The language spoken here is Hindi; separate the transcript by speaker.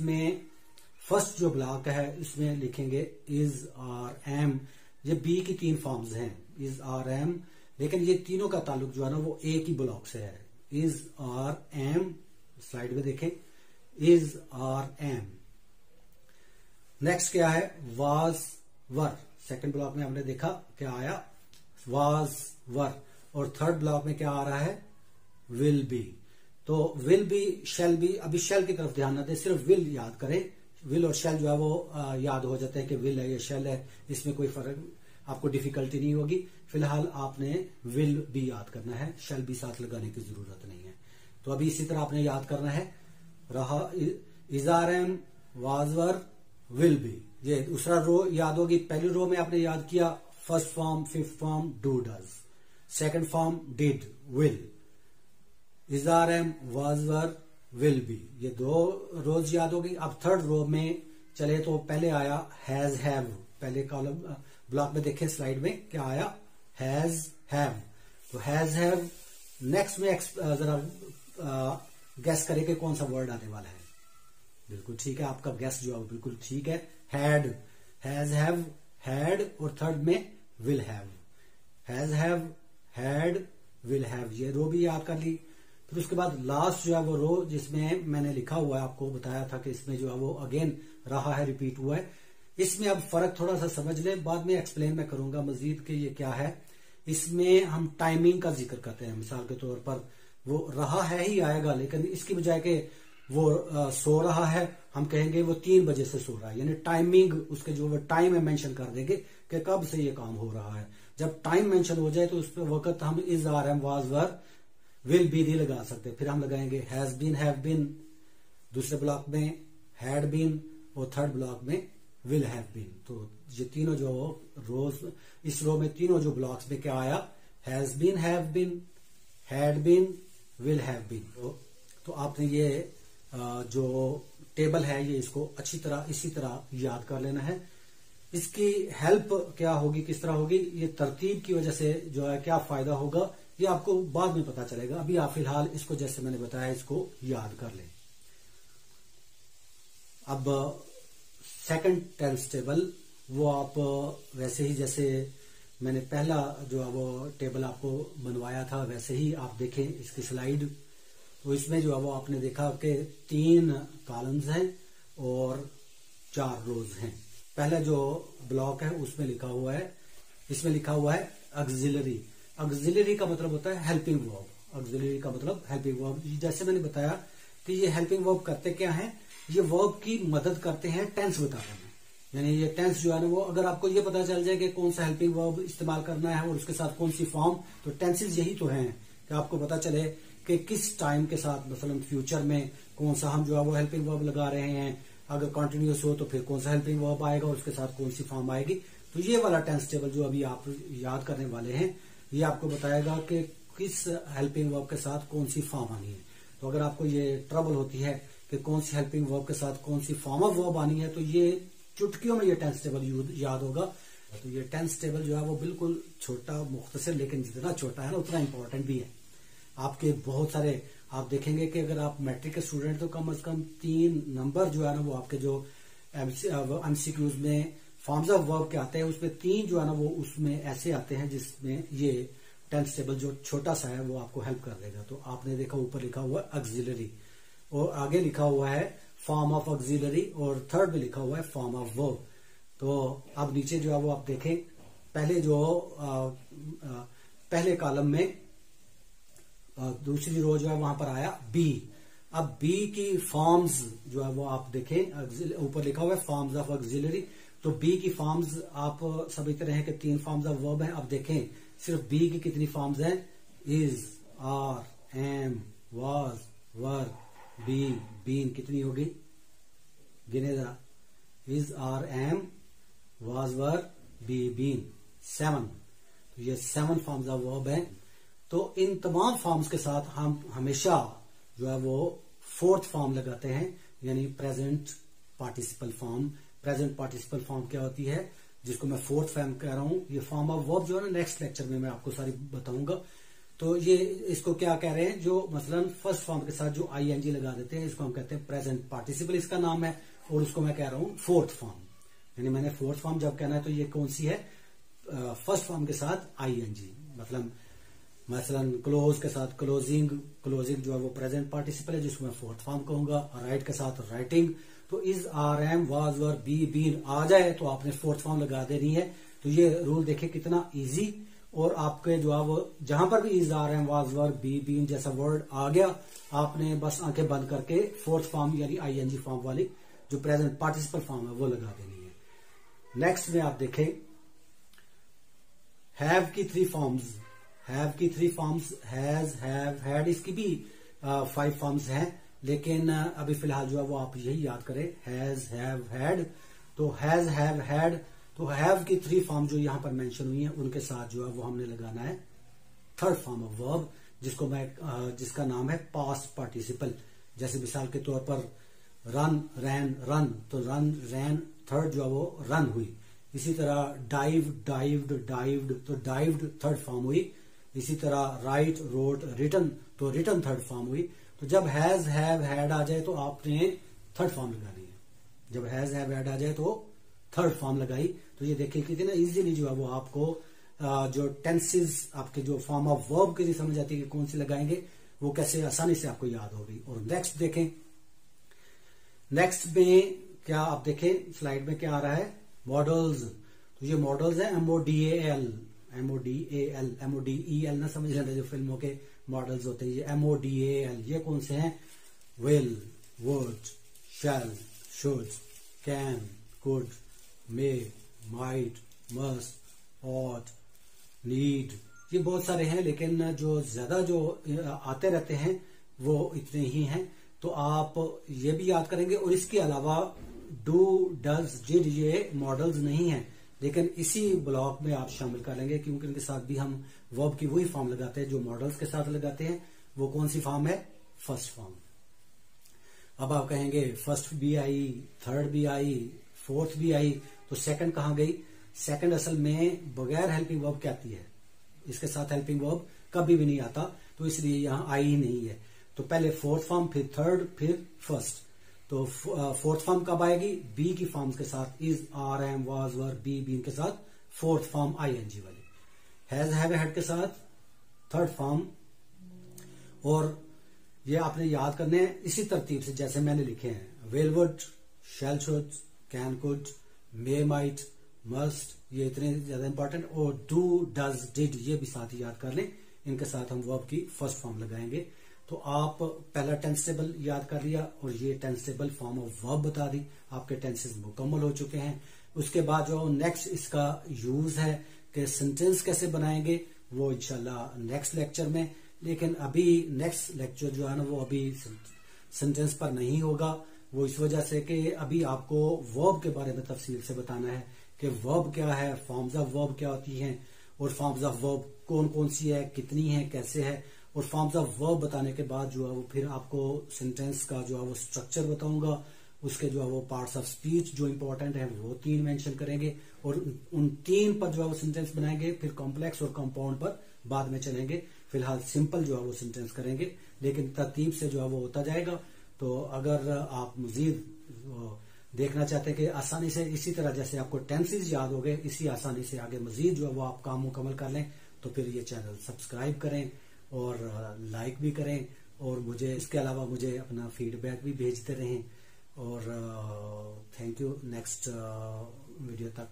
Speaker 1: इसमें फर्स्ट जो ब्लॉक है इसमें लिखेंगे इज आर एम। ये बी की तीन फॉर्म्स हैं, इज आर एम, लेकिन ये तीनों का ताल्लुक जो है ना वो एक ही ब्लॉक से है। इज आर एम, स्लाइड में देखें, इज आर एम। नेक्स्ट क्या है, वाज वर। सेकंड ब्लॉक में हमने देखा क्या आया, वाज वर। और थर्ड ब्लॉक में क्या आ रहा है, विल बी। तो विल बी, शेल बी, अभी शेल की तरफ ध्यान न दें, सिर्फ विल याद करें। विल और शेल जो है वो याद हो जाते हैं कि विल है या शेल है, इसमें कोई फर्क, आपको डिफिकल्टी नहीं होगी। फिलहाल आपने विल भी याद करना है, शेल भी साथ लगाने की जरूरत नहीं है। तो अभी इसी तरह आपने याद करना है, रहा, is are am, was were, will be. ये दूसरा रो याद होगी। पहली रो में आपने याद किया first form, fifth form, do does, second form did, will, is are am, was were, will be. ये दो रोज याद होगी। अब थर्ड रो में चले तो पहले आया हैज हैव। पहले कॉलम ब्लॉक में देखें, स्लाइड में क्या आया, हैज हैव। तो हैज हैव। नेक्स्ट में जरा गैस करें कि कौन सा वर्ड आने वाला है। बिल्कुल ठीक है, आपका गैस जो है बिल्कुल ठीक है, हैड, हैज हैव, हैड, और थर्ड में will have, has have, had, will have. ये रो भी याद कर ली। फिर उसके बाद लास्ट जो है वो रो जिसमें मैंने लिखा हुआ है, आपको बताया था कि इसमें जो है वो अगेन रहा है, रिपीट हुआ है। इसमें अब फर्क थोड़ा सा समझ लें, बाद में एक्सप्लेन मैं करूंगा मजीद कि ये क्या है। इसमें हम टाइमिंग का जिक्र करते हैं। मिसाल के तौर पर वो रहा है ही आएगा, लेकिन इसकी बजाय के वो सो रहा है, हम कहेंगे वो 3 बजे से सो रहा है, यानी टाइमिंग, उसके जो वो टाइम है मेंशन कर देंगे कि कब से ये काम हो रहा है। जब टाइम मेंशन हो जाए तो उस पर वक्त हम is are am, was were, will be नहीं लगा सकते। फिर हम लगाएंगे हैज बीन, हैव बीन, दूसरे ब्लॉक में हैड बीन, और थर्ड ब्लॉक में विल हैव बीन। तो ये तीनों जो रोज, इस रो में तीनों जो ब्लॉक्स में क्या आया, has been, have been, had been, will have been. तो आपने ये जो टेबल है ये इसको अच्छी तरह इसी तरह याद कर लेना है। इसकी हेल्प क्या होगी, किस तरह होगी, ये तरतीब की वजह से जो है क्या फायदा होगा ये आपको बाद में पता चलेगा। अभी आप फिलहाल इसको जैसे मैंने बताया इसको याद कर लें। अब सेकंड टेंस टेबल वो आप वैसे ही जैसे मैंने पहला जो है वो टेबल आपको बनवाया था वैसे ही आप देखें इसकी स्लाइड। तो इसमें जो है वो आपने देखा कि 3 कॉलम्स हैं और 4 रोज हैं। पहला जो ब्लॉक है उसमें लिखा हुआ है, इसमें लिखा हुआ है ऑक्सिलरी। ऑक्सिलरी का मतलब होता है हेल्पिंग वर्ब। ऑक्सिलरी का मतलब हेल्पिंग वर्ब। जैसे मैंने बताया कि ये हेल्पिंग वर्ब करते क्या है, ये वर्ब की मदद करते हैं टेंस बताने में। यानी ये टेंस जो है ना वो, अगर आपको ये पता चल जाए कि कौन सा हेल्पिंग वर्ब इस्तेमाल करना है और उसके साथ कौन सी फॉर्म, तो टेंसेस यही तो हैं कि आपको पता चले कि किस टाइम के साथ, मसलन फ्यूचर में कौन सा हम जो है वो हेल्पिंग वर्ब लगा रहे हैं। अगर कंटिन्यूस हो तो फिर कौन सा हेल्पिंग वर्ब आएगा और उसके साथ कौन सी फॉर्म आएगी। तो ये वाला टेंस टेबल जो अभी आप याद करने वाले हैं ये आपको बताएगा कि किस हेल्पिंग वर्ब के साथ कौन सी फॉर्म आनी है। तो अगर आपको ये ट्रबल होती है कि कौन सी हेल्पिंग वर्ब के साथ कौन सी फॉर्म ऑफ वर्ब आनी है, तो ये चुटकियों में ये टेंस टेबल याद होगा। तो ये टेंस टेबल जो है वो बिल्कुल छोटा, मुख्तसर, लेकिन जितना छोटा है ना उतना इंपॉर्टेंट भी है। आपके बहुत सारे आप देखेंगे कि अगर आप मैट्रिक के स्टूडेंट तो कम से कम 3 नंबर जो है ना वो आपके जो एमसीक्यूज में फॉर्म्स ऑफ वर्ब के आते हैं उसमें 3 जो है ना वो उसमें ऐसे आते हैं जिसमें ये टेंस टेबल जो छोटा सा है वो आपको हेल्प कर देगा। तो आपने देखा ऊपर लिखा हुआ है ऑक्सिलरी और आगे लिखा हुआ है फॉर्म ऑफ ऑक्सिलरी और थर्ड में लिखा हुआ है फॉर्म ऑफ वर्ब। तो अब नीचे जो है वो आप देखें, पहले जो पहले कॉलम में दूसरी रो जो है वहां पर आया बी। अब बी की फॉर्म्स जो है वो आप देखें, ऊपर लिखा हुआ है फॉर्म्स ऑफ ऑक्सिलरी। तो बी की फॉर्म्स आप समझते रहे कि 3 फॉर्म्स ऑफ वर्ब हैं। अब देखें सिर्फ बी की कितनी फॉर्म्स हैं, is, are, am, was, were, be, been, कितनी होगी, गिने जरा, is, are, am, was, were, be, been, 7। तो ये 7 फॉर्म्स ऑफ वर्ब हैं। तो इन तमाम फॉर्म्स के साथ हम हमेशा जो है वो 4th फॉर्म लगाते हैं, यानी present participle form. Present participle form क्या होती है, जिसको मैं 4th फॉर्म कह रहा हूं। ये फॉर्म ऑफ वर्ब जो है ना नेक्स्ट लेक्चर में मैं आपको सारी बताऊंगा। तो ये इसको क्या कह रहे हैं, जो मसलन फर्स्ट फॉर्म के साथ जो आईएनजी लगा देते हैं इसको हम कहते हैं प्रेजेंट पार्टिसिपल, इसका नाम है। और उसको मैं कह रहा हूं फोर्थ फॉर्म, यानी मैंने फोर्थ फॉर्म जब कहना है तो ये कौन सी है, फर्स्ट फॉर्म के साथ आईएनजी। मतलब मसलन क्लोज के साथ क्लोजिंग, क्लोजिंग जो है वो प्रेजेंट पार्टिसिपल है जिसको मैं फोर्थ फॉर्म कहूंगा। राइट के साथ राइटिंग, तो is, are, am, was, were, be, been आ जाए तो आपने फोर्थ फॉर्म लगा देनी है। तो ये रूल देखिए कितना इजी, और आपके जो है वो जहां पर भी is, are, am, was, were, be, been जैसा वर्ड आ गया, आपने बस आंखें बंद करके फोर्थ फॉर्म यानी आईएनजी फॉर्म वाली जो प्रेजेंट पार्टिसिपल फॉर्म है वो लगा देनी है। नेक्स्ट में आप देखें हैव की थ्री फॉर्म्स, हैव की three forms, has, have, had, इसकी भी 5 फॉर्म्स हैं, लेकिन अभी फिलहाल जो है वो आप यही याद करें, हैज, हैव, हैड। तो हैज, हैव, हैड, तो हैव की 3 फॉर्म जो यहां पर मेंशन हुई हैं उनके साथ जो है वो हमने लगाना है थर्ड फॉर्म ऑफ वर्ब, जिसको मैं जिसका नाम है पास्ट पार्टिसिपल। जैसे मिसाल के तौर पर रन, रैन, रन, तो रन, रैन, थर्ड जो है वो रन हुई। इसी तरह डाइव, डाइव्ड, डाइव्ड, तो डाइव्ड थर्ड फॉर्म हुई। इसी तरह राइट, रोट, रिटन, तो रिटन थर्ड फॉर्म हुई। तो जब हैज, हैव, हैड आ जाए तो आपने थर्ड फॉर्म लगानी है। जब हैज, हैव, हैड आ जाए तो थर्ड फॉर्म लगाई। तो ये देखिए कितना इजीली जो है वो आपको जो टेंसेस आपके जो फॉर्म ऑफ वर्ब के लिए समझ आती है कि कौन सी लगाएंगे, वो कैसे आसानी से आपको याद होगी। और नेक्स्ट देखें, नेक्स्ट में क्या आप देखें स्लाइड में क्या आ रहा है, मॉडल्स। तो ये मॉडल्स है MODAL, MODAL, MODEL ना समझ लेना, जो फिल्मों के मॉडल्स होते हैं ये MODAL। ये कौन से हैं, will, would, shall, should, can, could, may, might, must, ought, need, ये बहुत सारे हैं, लेकिन जो ज्यादा जो आते रहते हैं वो इतने ही हैं। तो आप ये भी याद करेंगे। और इसके अलावा डू, डज, डिड ये मॉडल्स नहीं हैं, लेकिन इसी ब्लॉक में आप शामिल कर लेंगे, क्योंकि इनके साथ भी हम वर्ब की वही फॉर्म लगाते हैं जो मॉडल्स के साथ लगाते हैं। वो कौन सी फॉर्म है, फर्स्ट फॉर्म। अब आप कहेंगे फर्स्ट भी आई, थर्ड भी आई, फोर्थ भी आई, तो सेकंड कहां गई। सेकंड असल में बगैर हेल्पिंग वर्ब क्या आती है, इसके साथ हेल्पिंग वर्ब कभी भी नहीं आता, तो इसलिए यहां आई ही नहीं है। तो पहले फोर्थ फॉर्म, फिर थर्ड, फिर फर्स्ट। तो फोर्थ फॉर्म कब आएगी, बी की फॉर्म्स के साथ, is, are, am, was, were, be, been के साथ फोर्थ फॉर्म आईएनजी वाली। हैज, हैव, हैड के साथ थर्ड फॉर्म। और ये आपने याद करने हैं इसी तरतीब से जैसे मैंने लिखे हैं, will, would, shall, should, can, could, may, might, must, ये इतने ज्यादा इंपॉर्टेंट। और डू, डज, डिड ये भी साथ ही याद कर लें, इनके साथ हम वर्ब की फर्स्ट फॉर्म लगाएंगे। तो आप पहला टेंस टेबल याद कर लिया और ये tense table form of verb बता दी, आपके टेंसेस मुकम्मल हो चुके हैं। उसके बाद जो नेक्स्ट इसका यूज है कि सेंटेंस कैसे बनाएंगे, वो इंशाल्लाह नेक्स्ट लेक्चर में। लेकिन अभी नेक्स्ट लेक्चर जो है ना वो अभी सेंटेंस पर नहीं होगा, वो इस वजह से कि अभी आपको वर्ब के बारे में तफसील से बताना है कि वर्ब क्या है, फॉर्म्स ऑफ वर्ब क्या होती हैं, और फॉर्म्स ऑफ वर्ब कौन कौन सी है, कितनी है, कैसे है। और फॉर्म्स ऑफ वर्ब बताने के बाद जो है वो फिर आपको सेंटेंस का जो है वो स्ट्रक्चर बताऊंगा, उसके जो है वो पार्ट्स ऑफ स्पीच जो इंपॉर्टेंट है वो 3 मेंशन करेंगे, और उन 3 पर जो है वो सेंटेंस बनाएंगे। फिर कॉम्प्लेक्स और कंपाउंड पर बाद में चलेंगे, फिलहाल सिंपल जो है वो सेंटेंस करेंगे, लेकिन तरतीब से जो है वो होता जाएगा। तो अगर आप मजीद देखना चाहते हैं कि आसानी से इसी तरह जैसे आपको टेंसेस याद हो गए, इसी आसानी से आगे मजीद जो है वो आप काम मुकम्मल कर लें, तो फिर ये चैनल सब्सक्राइब करें और लाइक भी करें, और मुझे इसके अलावा मुझे अपना फीडबैक भी भेजते रहें। और थैंक यू, नेक्स्ट वीडियो तक